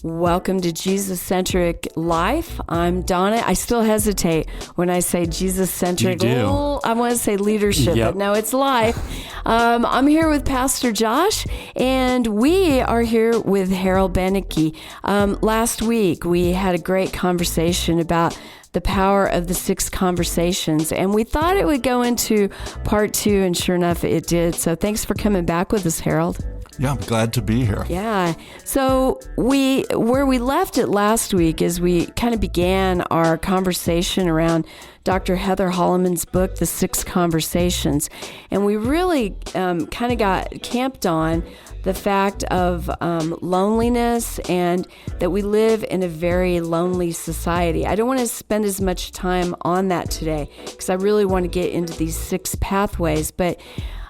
Welcome to Jesus-Centric Life. I'm Donna. I still hesitate when I say Jesus-Centric. You do. Oh, I want to say leadership, Yep. but no, it's life. I'm here with Pastor Josh, and we are here with Harold Beneke. Last week, we had a great conversation about the power of the 6 conversations, and we thought it would go into part 2, and sure enough, it did. So thanks for coming back with us, Harold. Yeah, I'm glad to be here. Yeah. So where we left it last week is we kind of began our conversation around Dr. Heather Holleman's book, The 6 Conversations. And we really kind of got camped on the fact of loneliness and that we live in a very lonely society. I don't want to spend as much time on that today because I really want to get into these 6 pathways. But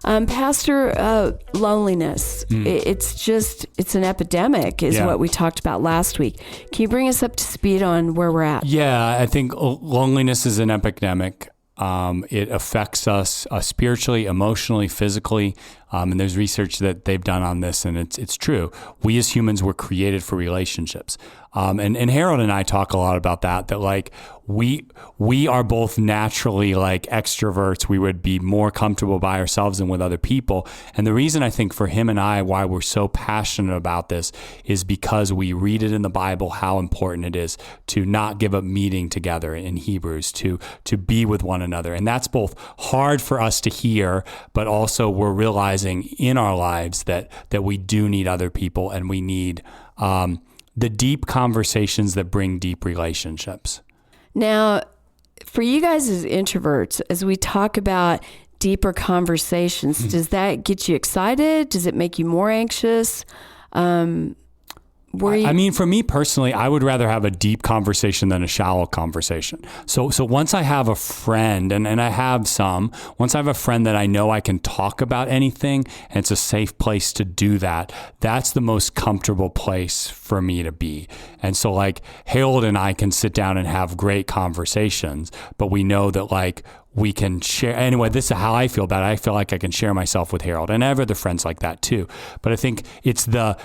Pastor, loneliness, it's an epidemic is what we talked about last week. Can you bring us up to speed on where we're at? Yeah, I think loneliness is an epidemic. It affects us spiritually, emotionally, physically, and there's research that they've done on this, and it's true. We as humans were created for relationships, and Harold and I talk a lot about that like we are both naturally like extroverts. We would be more comfortable by ourselves than with other people, and the reason I think for him and I why we're so passionate about this is because we read it in the Bible how important it is to not give up meeting together in Hebrews, to be with one another, and that's both hard for us to hear, but also we're realizing in our lives that we do need other people, and we need the deep conversations that bring deep relationships. Now, for you guys as introverts, as we talk about deeper conversations, does that get you excited? Does it make you more anxious? I mean, for me personally, I would rather have a deep conversation than a shallow conversation. So once I have a friend, and I have some, once I have a friend that I know I can talk about anything, and it's a safe place to do that, that's the most comfortable place for me to be. And so like Harold and I can sit down and have great conversations, but we know that like we can share. Anyway, this is how I feel about it. I feel like I can share myself with Harold, and I have other friends like that too. But I think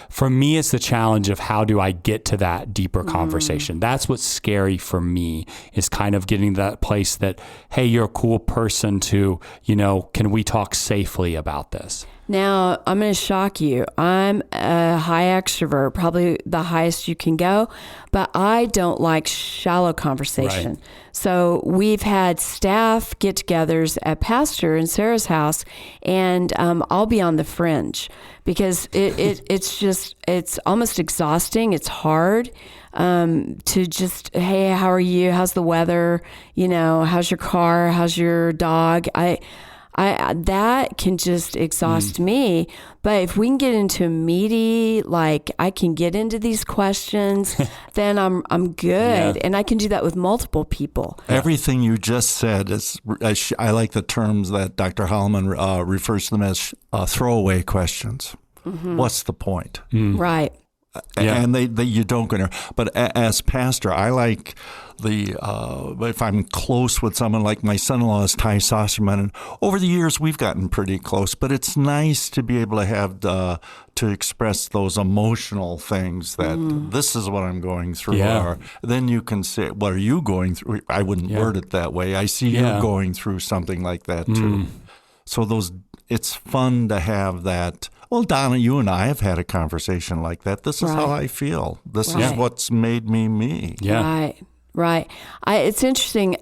for me, it's the challenge of how do I get to that deeper conversation. That's what's scary for me, is kind of getting to that place that, hey, you're a cool person to, can we talk safely about this? Now, I'm going to shock you. I'm a high extrovert, probably the highest you can go, but I don't like shallow conversation. Right. So we've had staff get-togethers at Pastor and Sarah's house, and I'll be on the fringe because it's almost exhausting. It's hard to just, hey, how are you? How's the weather? How's your car? How's your dog? That can just exhaust me. But if we can get into a meaty, like I can get into these questions, then I'm good. Yeah. And I can do that with multiple people. Everything you just said is, I like the terms that Dr. Holleman refers to them as throwaway questions. Mm-hmm. What's the point? Right. And you don't go there. But as pastor, I like if I'm close with someone, like my son-in-law is Thai Saucerman, and over the years we've gotten pretty close. But it's nice to be able to have to express those emotional things that this is what I'm going through. Yeah. Or then you can say, what are you going through? I wouldn't word it that way. I see you going through something like that too. So it's fun to have that. Well, Donna, you and I have had a conversation like that. This is how I feel. This is what's made me me. Yeah. Right. It's interesting.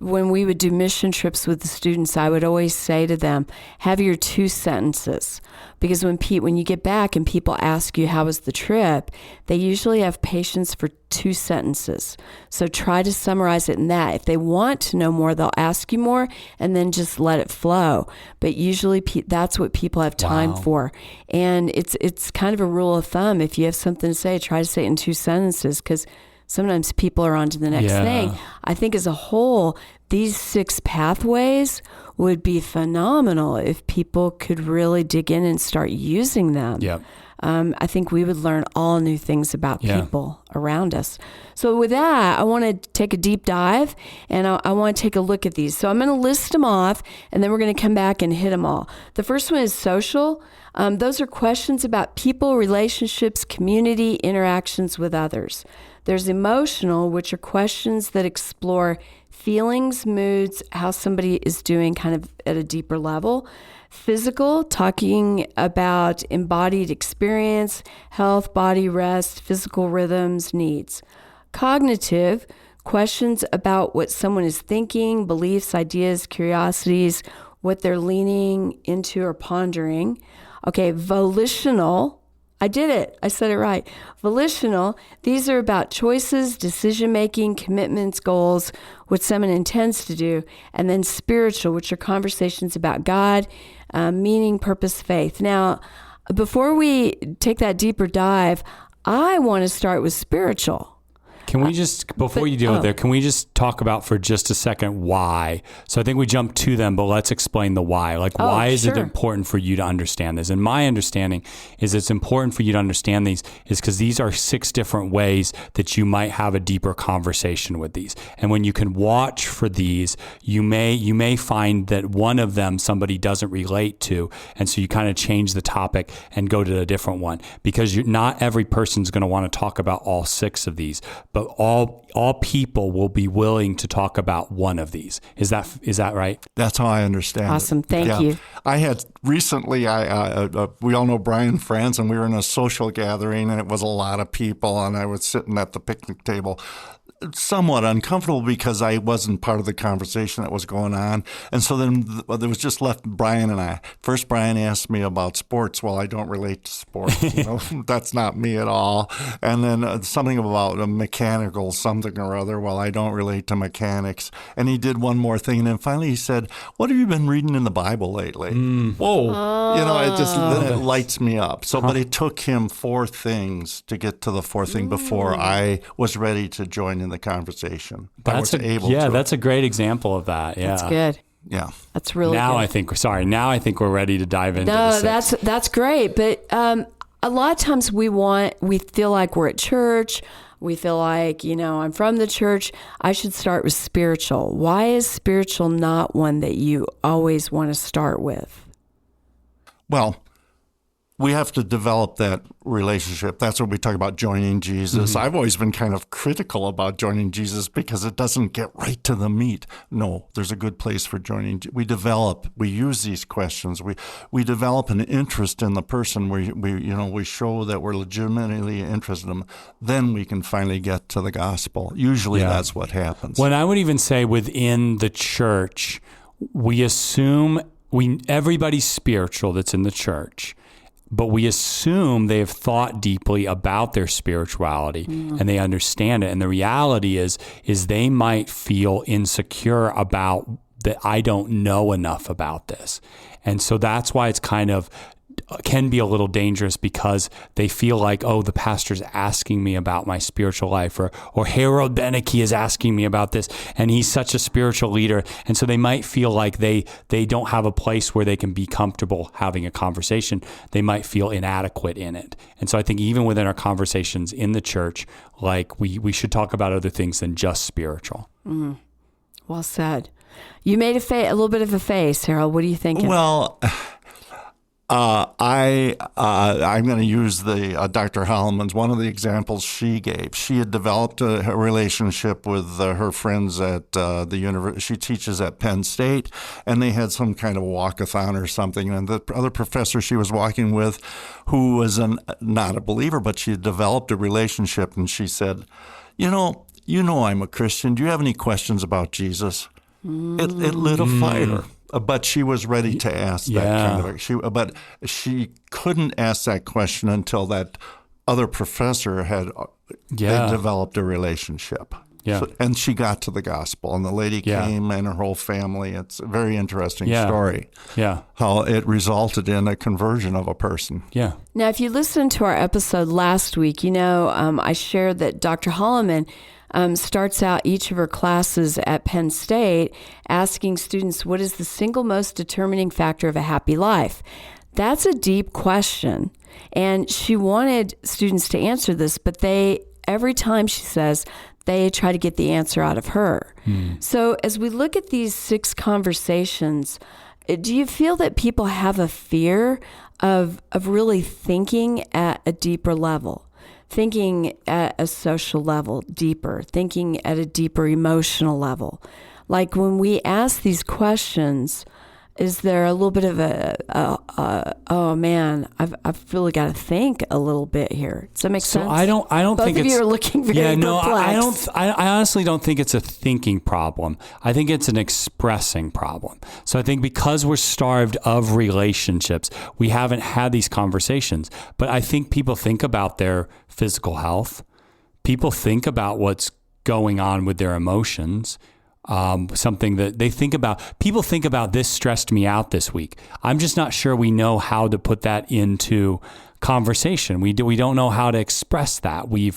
When we would do mission trips with the students, I would always say to them, have your 2 sentences. Because when you get back and people ask you, how was the trip, they usually have patience for 2 sentences. So try to summarize it in that. If they want to know more, they'll ask you more, and then just let it flow. But usually that's what people have time for. And it's kind of a rule of thumb. If you have something to say, try to say it in 2 sentences, because sometimes people are on to the next thing. I think as a whole, these 6 pathways would be phenomenal if people could really dig in and start using them. Yeah. I think we would learn all new things about people around us. So with that, I want to take a deep dive, and I want to take a look at these. So I'm going to list them off, and then we're going to come back and hit them all. The first one is social. Those are questions about people, relationships, community, interactions with others. There's emotional, which are questions that explore feelings, moods, how somebody is doing kind of at a deeper level. Physical, talking about embodied experience, health, body, rest, physical rhythms, needs. Cognitive, questions about what someone is thinking, beliefs, ideas, curiosities, what they're leaning into or pondering. Okay, volitional. I did it. I said it right. Volitional, these are about choices, decision-making, commitments, goals, what someone intends to do. And then spiritual, which are conversations about God, meaning, purpose, faith. Now, before we take that deeper dive, I want to start with spiritual. Can we just, before you deal with there, can we just talk about for just a second why? So I think we jumped to them, but let's explain the why. Like, why is it important for you to understand this? And my understanding is it's important for you to understand these is because these are 6 different ways that you might have a deeper conversation with these. And when you can watch for these, you may find that one of them somebody doesn't relate to. And so you kind of change the topic and go to a different one because not every person's going to want to talk about all 6 of these. But all people will be willing to talk about one of these. Is that right? That's how I understand it. Awesome. Thank you. I had recently, we all know Brian France, and we were in a social gathering, and it was a lot of people, and I was sitting at the picnic table, somewhat uncomfortable because I wasn't part of the conversation that was going on. And so then there was just left Brian and I. First, Brian asked me about sports. Well, I don't relate to sports. That's not me at all. And then something about a mechanical something or other. Well, I don't relate to mechanics. And he did one more thing. And then finally he said, what have you been reading in the Bible lately? Whoa. Then it lights me up. So, but it took him 4 things to get to the 4th thing before I was ready to join in the conversation. That's a great example of that. Yeah. That's good. Yeah. That's really now good. Now I think we're ready to dive into No, the 6. that's great. But a lot of times we feel like we're at church. We feel like, I'm from the church. I should start with spiritual. Why is spiritual not one that you always want to start with? Well, we have to develop that relationship. That's what we talk about joining Jesus. I've always been kind of critical about joining Jesus because it doesn't get right to the meat. No, there's a good place for joining. We use these questions. We develop an interest in the person. We show that we're legitimately interested in them. Then we can finally get to the gospel. Usually that's what happens. When I would even say within the church, we assume everybody's spiritual that's in the church. But we assume they have thought deeply about their spirituality and they understand it. And the reality is they might feel insecure about that I don't know enough about this. And so that's why it's can be a little dangerous because they feel like, the pastor's asking me about my spiritual life or Harold Beneke is asking me about this and he's such a spiritual leader. And so they might feel like they don't have a place where they can be comfortable having a conversation. They might feel inadequate in it. And so I think even within our conversations in the church, like we should talk about other things than just spiritual. Well said. You made a little bit of a face, Harold. What are you thinking? Well, I'm going to use the Dr. Holleman's one of the examples she gave. She had developed a relationship with her friends at the university. She teaches at Penn State, and they had some kind of walkathon or something. And the other professor she was walking with, who was not a believer, but she had developed a relationship, and she said, "You know, I'm a Christian. Do you have any questions about Jesus?" It lit a fire. But she was ready to ask that kind of. But she couldn't ask that question until that other professor had developed a relationship. Yeah. And she got to the gospel, and the lady came and her whole family. It's a very interesting story. Yeah. How it resulted in a conversion of a person. Yeah. Now, if you listened to our episode last week, I shared that Dr. Holleman starts out each of her classes at Penn State asking students, what is the single most determining factor of a happy life? That's a deep question. And she wanted students to answer this, but every time, she says, they try to get the answer out of her. So as we look at these 6 conversations, do you feel that people have a fear of really thinking at a deeper level, thinking at a social level deeper, thinking at a deeper emotional level? Like when we ask these questions, is there a little bit of oh man, I've really got to think a little bit here? Does that make sense? I don't Both think of you are looking very perplexed. I honestly don't think it's a thinking problem. I think it's an expressing problem. So I think because we're starved of relationships, we haven't had these conversations. But I think people think about their physical health. People think about what's going on with their emotions. Something that they think about. People think about, this stressed me out this week. I'm just not sure we know how to put that into conversation. We don't know how to express that. We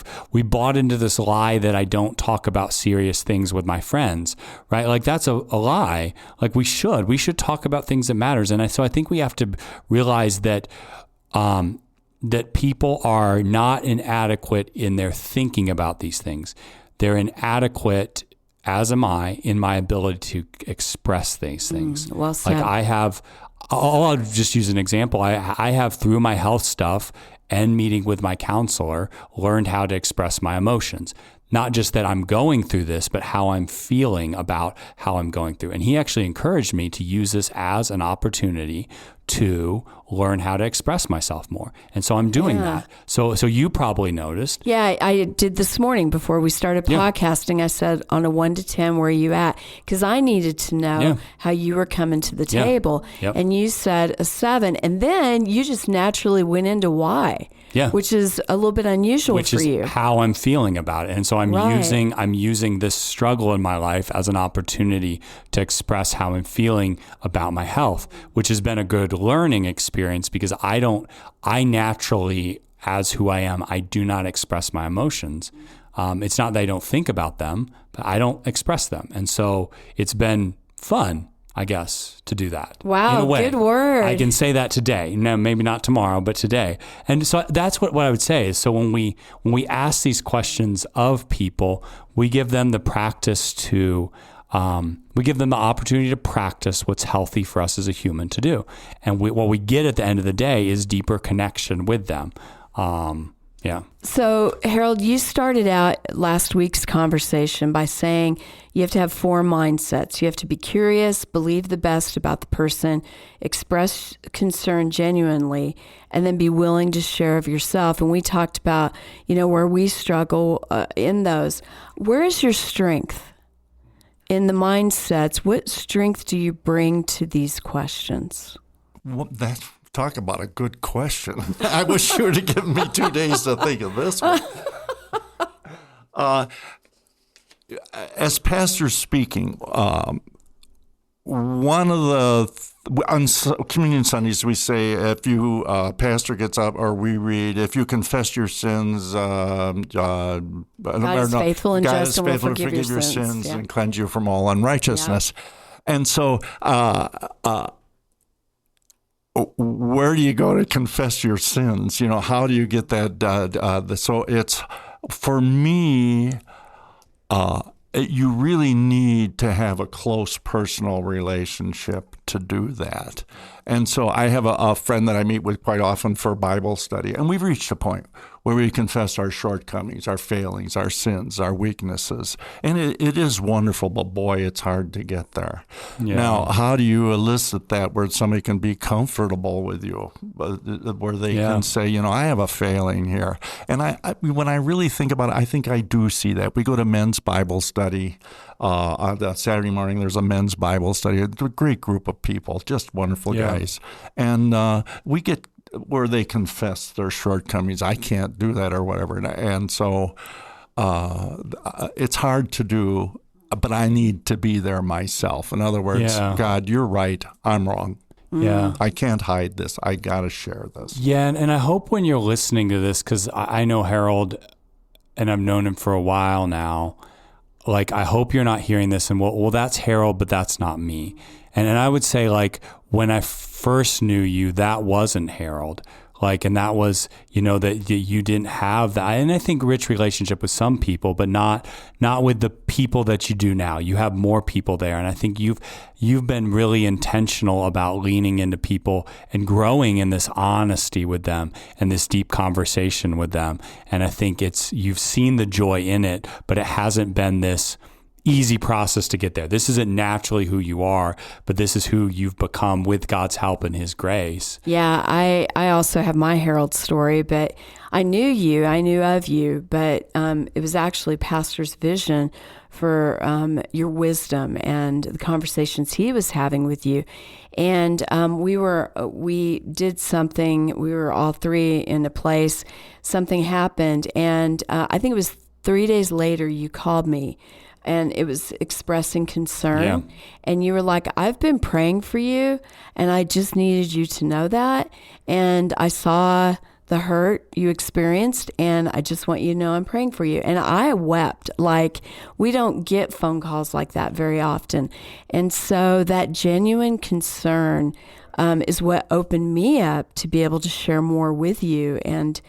bought into this lie that I don't talk about serious things with my friends, right? Like that's a lie. Like we should talk about things that matters. And so I think we have to realize that that people are not inadequate in their thinking about these things. They're inadequate, as am I, in my ability to express these things. Well said. Like I'll just use an example. I have, through my health stuff and meeting with my counselor, learned how to express my emotions. Not just that I'm going through this, but how I'm feeling about how I'm going through. And he actually encouraged me to use this as an opportunity to learn how to express myself more. And so I'm doing that. So you probably noticed. Yeah, I did this morning before we started podcasting. I said, on a 1 to 10, where are you at? Because I needed to know how you were coming to the table. And you said a 7. And then you just naturally went into why. Which is a little bit unusual for you. Which is how I'm feeling about it. And so I'm using this struggle in my life as an opportunity to express how I'm feeling about my health, which has been a good learning experience, because I naturally, as who I am, I do not express my emotions. It's not that I don't think about them, but I don't express them. And so it's been fun, I guess, to do that. Wow, in a way. Good word. I can say that today. No, maybe not tomorrow, but today. And so that's what I would say is, so when we ask these questions of people, we give them the practice to, we give them the opportunity to practice what's healthy for us as a human to do. And what we get at the end of the day is deeper connection with them. So, Harold, you started out last week's conversation by saying you have to have 4 mindsets. You have to be curious, believe the best about the person, express concern genuinely, and then be willing to share of yourself. And we talked about, where we struggle in those. Where is your strength in the mindsets? What strength do you bring to these questions? Well, talk about a good question. I wish you would have given me 2 days to think of this one. As pastors speaking, one of on Communion Sundays, we say, if you, pastor gets up, or we read, if you confess your sins, God is faithful and just and will forgive your sins and cleanse you from all unrighteousness. And so, where do you go to confess your sins? How do you get that? So it's, for me, you really need to have a close personal relationship to do that. And so I have a friend that I meet with quite often for Bible study, and we've reached a point where we confess our shortcomings, our failings, our sins, our weaknesses. And it is wonderful, but boy, it's hard to get there. Now, how do you elicit that where somebody can be comfortable with you, where they can say, I have a failing here? And I when I really think about it, I think I do see that. We go to men's Bible study. On that Saturday morning, there's a men's Bible study. It's a great group of people, just wonderful guys. And we get where they confess their shortcomings. I can't do that or whatever. And so it's hard to do, but I need to be there myself. In other words, God, you're right. I'm wrong. I can't hide this. I got to share this. And I hope when you're listening to this, because I know Harold and I've known him for a while now, like, I hope you're not hearing this and, well, that's Harold, but that's not me. And I would say, like, when I first knew you, that wasn't Harold. Like, and that was, that you didn't have that. And I think rich relationship with some people, but not with the people that you do now. You have more people there. And I think you've been really intentional about leaning into people and growing in this honesty with them and this deep conversation with them. And I think you've seen the joy in it, but it hasn't been this easy process to get there. This isn't naturally who you are, but this is who you've become with God's help and His grace. Yeah, I also have my Harold story, but I knew of you, but it was actually Pastor's vision for your wisdom and the conversations he was having with you. And we did something, we were all three in a place, something happened, and I think it was 3 days later you called me. And it was expressing concern. Yeah. And you were like, I've been praying for you, and I just needed you to know that. And I saw the hurt you experienced, and I just want you to know I'm praying for you. And I wept. Like, we don't get phone calls like that very often. And so that genuine concern is what opened me up to be able to share more with you and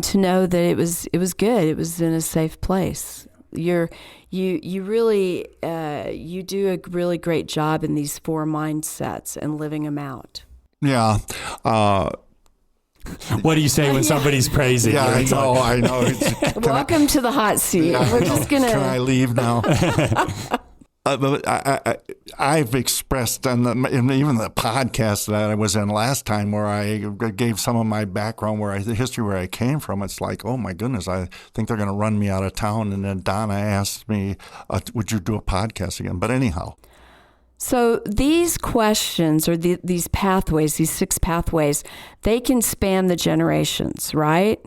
to know that it was good. It was in a safe place. You really you do a really great job in these 4 mindsets and living them out. Yeah. What do you say when somebody's praising you? I know. Welcome to the hot seat. Yeah, We're just gonna. Can I leave now? But I've expressed in even the podcast that I was in last time, where I gave some of my background, the history where I came from. It's like, oh my goodness, I think they're going to run me out of town. And then Donna asked me, "Would you do a podcast again?" But anyhow. So these questions, or these pathways, these 6 pathways, they can span the generations, right?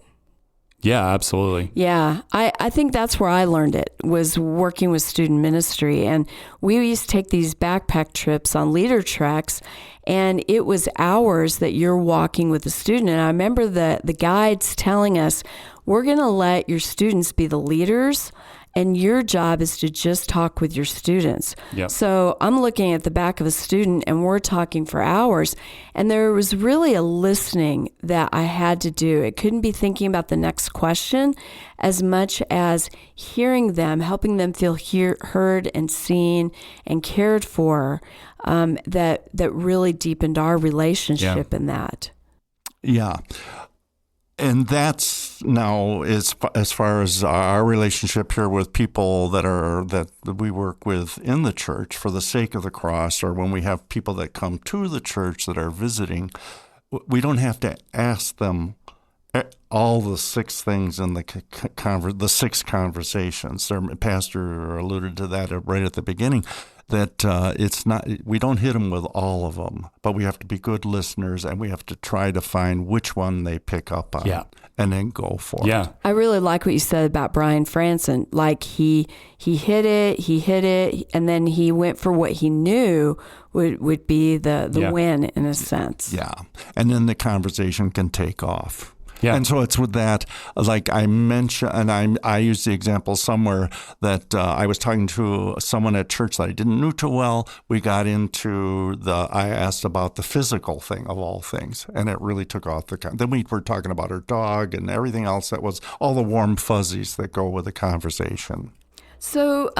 Yeah, absolutely. Yeah, I think that's where I learned it, was working with student ministry. And we used to take these backpack trips on leader treks, and it was hours that you're walking with a student. And I remember the guides telling us, we're going to let your students be the leaders, and your job is to just talk with your students. Yep. So I'm looking at the back of a student, and we're talking for hours. And there was really a listening that I had to do. It couldn't be thinking about the next question as much as hearing them, helping them feel heard and seen and cared for, that really deepened our relationship in that. Yeah. And that's now as far as our relationship here with people that we work with in the church for the sake of the cross, or when we have people that come to the church that are visiting, we don't have to ask them all the 6 things in the 6 conversations. The pastor alluded to that right at the beginning. That it's not, we don't hit them with all of them, but we have to be good listeners, and we have to try to find which one they pick up on, and then go for it. I really like what you said about Brian Franson. Like he hit it, and then he went for what he knew would be the win in a sense. Yeah, and then the conversation can take off. Yeah. And so it's with that, like I mentioned, and I used the example somewhere that I was talking to someone at church that I didn't know too well. We got into I asked about the physical thing of all things, and it really took off then we were talking about her dog and everything else that was all the warm fuzzies that go with the conversation. So,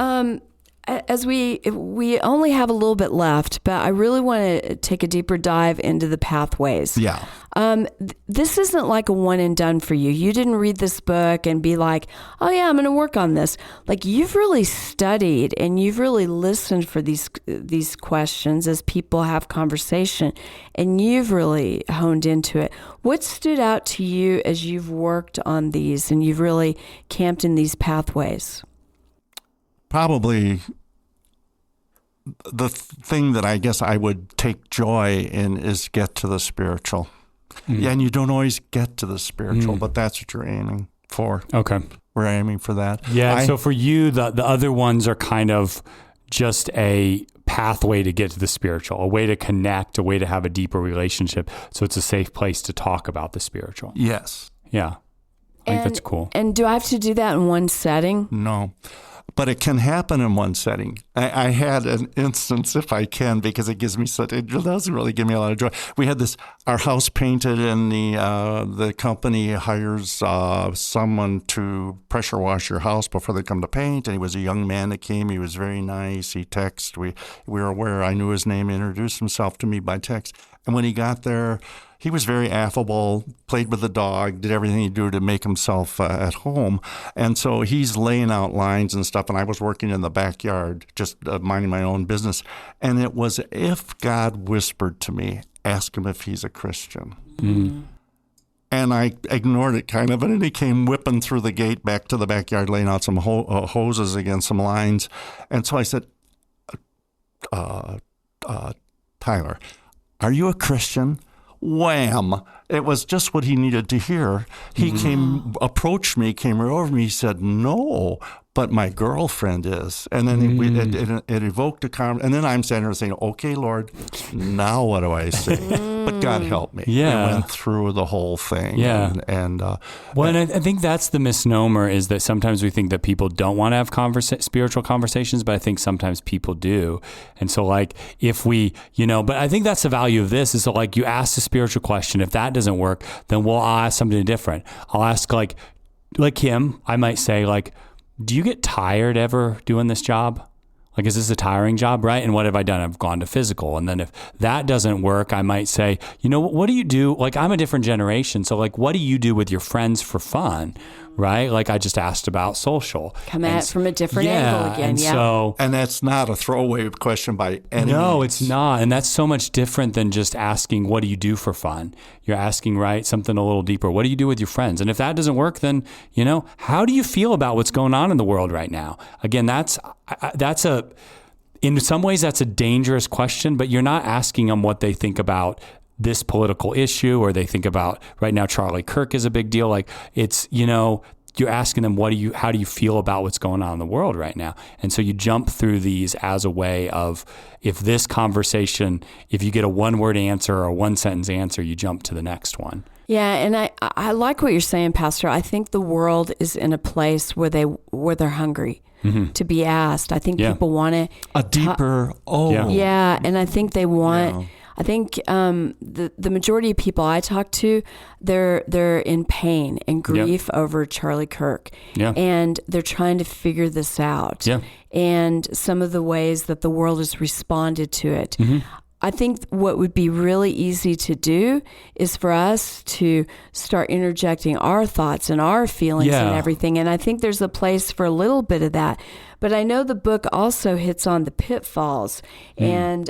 as we only have a little bit left, but I really want to take a deeper dive into the pathways. Yeah. This isn't like a one and done for you. You didn't read this book and be like, oh yeah, I'm going to work on this. Like, you've really studied and you've really listened for these questions as people have conversation, and you've really honed into it. What stood out to you as you've worked on these and you've really camped in these pathways? Probably the thing that I guess I would take joy in is get to the spiritual. Yeah, and you don't always get to the spiritual, but that's what you're aiming for. Okay. We're aiming for that. Yeah, so for you, the other ones are kind of just a pathway to get to the spiritual, a way to connect, a way to have a deeper relationship. So it's a safe place to talk about the spiritual. Yes. Yeah. I think that's cool. And do I have to do that in one setting? No. But it can happen in one setting. I had an instance, if I can, because it doesn't really give me a lot of joy. We had our house painted, and the company hires someone to pressure wash your house before they come to paint. And he was a young man that came. He was very nice. He texted. We were aware. I knew his name. He introduced himself to me by text. And when he got there, he was very affable, played with the dog, did everything he'd do to make himself at home. And so he's laying out lines and stuff, and I was working in the backyard, just minding my own business. And it was if God whispered to me, ask him if he's a Christian. Mm-hmm. And I ignored it kind of, and then he came whipping through the gate back to the backyard, laying out some hoses against some lines. And so I said, Tyler, are you a Christian? Wham! It was just what he needed to hear. He approached me, came right over me. He said, no, but my girlfriend is. And then it evoked a conversation. And then I'm standing there saying, okay, Lord, now what do I say? But God helped me. Yeah. I went through the whole thing. Yeah. And I think that's the misnomer, is that sometimes we think that people don't want to have spiritual conversations, but I think sometimes people do. And so if we, but I think that's the value of this, is that you ask a spiritual question. If that doesn't work, then I'll ask something different. I'll ask like him, I might say do you get tired ever doing this job? Is this a tiring job, right? And what have I done? I've gone to physical. And then if that doesn't work, I might say, what do you do? I'm a different generation. So what do you do with your friends for fun, right? I just asked about social. Come at it from a different angle again. And that's not a throwaway question by any means. No, it's not. And that's so much different than just asking, what do you do for fun? You're asking, right, something a little deeper. What do you do with your friends? And if that doesn't work, then, how do you feel about what's going on in the world right now? Again, in some ways, that's a dangerous question, but you're not asking them what they think about this political issue, or they think about right now Charlie Kirk is a big deal. It's, you're asking them, how do you feel about what's going on in the world right now? And so you jump through these as a way of, if this conversation, if you get a one-word answer or a one-sentence answer, you jump to the next one. Yeah, and I like what you're saying, Pastor. I think the world is in a place where they're hungry to be asked. I think people want a deeper. And I think they want. Yeah. I think the majority of people I talk to, they're in pain and grief over Charlie Kirk, and they're trying to figure this out. Yeah. And some of the ways that the world has responded to it. Mm-hmm. I think what would be really easy to do is for us to start interjecting our thoughts and our feelings and everything. And I think there's a place for a little bit of that. But I know the book also hits on the pitfalls, and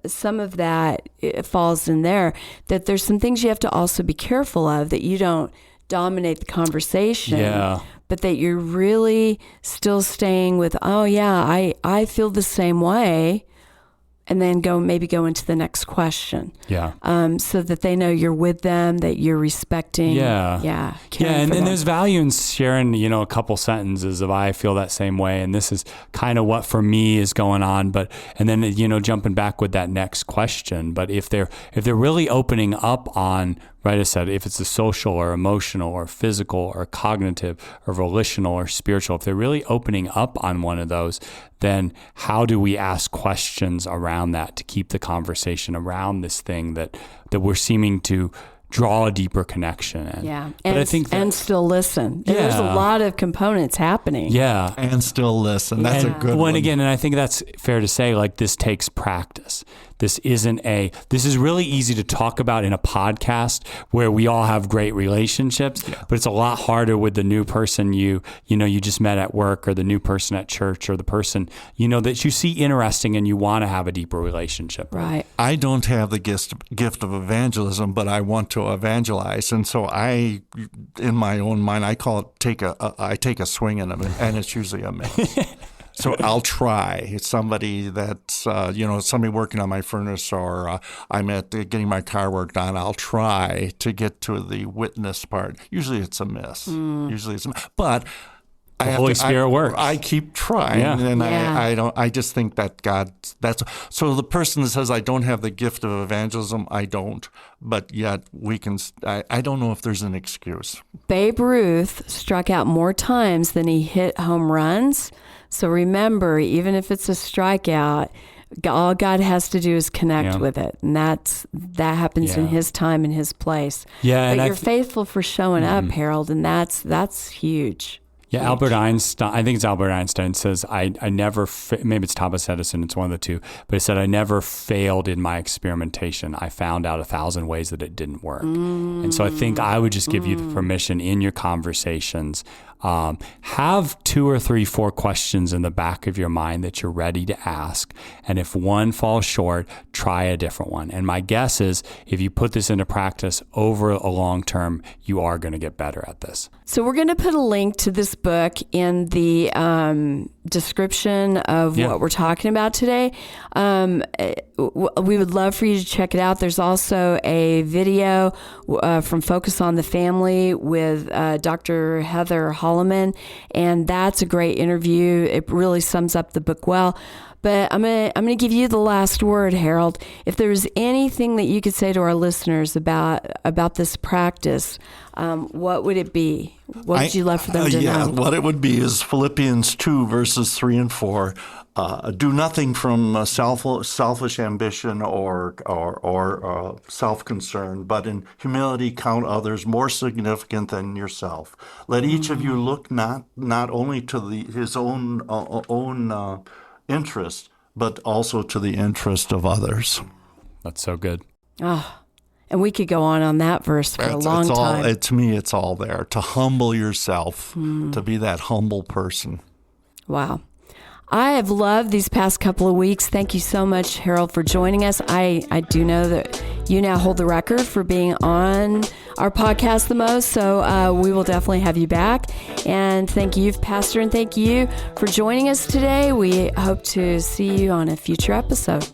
some of that falls in there, that there's some things you have to also be careful of, that you don't dominate the conversation, but that you're really still staying with, I feel the same way. And then go into the next question. Yeah. So that they know you're with them, that you're respecting. Yeah. Yeah. And there's value in sharing, a couple sentences of, I feel that same way, and this is kind of what for me is going on. And then, jumping back with that next question. But if they're really opening up on, right, I said, if it's a social or emotional or physical or cognitive or volitional or spiritual, if they're really opening up on one of those, then how do we ask questions around that to keep the conversation around this thing that we're seeming to draw a deeper connection in? Yeah, but I think and still listen. Yeah. There's a lot of components happening. Yeah, and still listen. That's a good one. And I think that's fair to say. This takes practice. This is really easy to talk about in a podcast where we all have great relationships, but it's a lot harder with the new person you just met at work, or the new person at church, or the person, that you see interesting and you want to have a deeper relationship. Right. I don't have the gift of evangelism, but I want to evangelize. And so in my own mind, I call it I take a swing in them, and it's usually a miss. So I'll try. Somebody that's, somebody working on my furnace, or I'm getting my car worked on, I'll try to get to the witness part. Usually it's a miss. But The Holy Spirit works. I keep trying, and I just think that that's so. The person that says I don't have the gift of evangelism, I don't, but yet we can. I don't know if there's an excuse. Babe Ruth struck out more times than he hit home runs. So remember, even if it's a strikeout, all God has to do is connect with it, and that happens in His time and His place. Yeah, but you're faithful for showing up, Harold, and that's huge. Yeah, huge. Albert Einstein, I think it's Albert Einstein, says, I never, maybe it's Thomas Edison, it's one of the two, but he said, I never failed in my experimentation. I found out 1,000 ways that it didn't work. And so I think I would just give you the permission in your conversations. Have 2 or 3, 4 questions in the back of your mind that you're ready to ask. And if one falls short, try a different one. And my guess is if you put this into practice over a long term, you are going to get better at this. So we're going to put a link to this book in the description of what we're talking about today. We would love for you to check it out. There's also a video from Focus on the Family with Dr. Heather Holleman, and that's a great interview. It really sums up the book well. But I'm gonna give you the last word, Harold. If there's anything that you could say to our listeners about this practice, what would it be? What would you love for them to know? What it would be is Philippians 2, verses 3 and 4. Do nothing from selfish ambition or self-concern, but in humility count others more significant than yourself. Let each of you look not only to his own interest, but also to the interest of others. That's so good. Oh, and we could go on that verse for a long time. To me, it's all there. To humble yourself, to be that humble person. Wow. I have loved these past couple of weeks. Thank you so much, Harold, for joining us. I do know that you now hold the record for being on our podcast the most, so we will definitely have you back. And thank you, Pastor, and thank you for joining us today. We hope to see you on a future episode.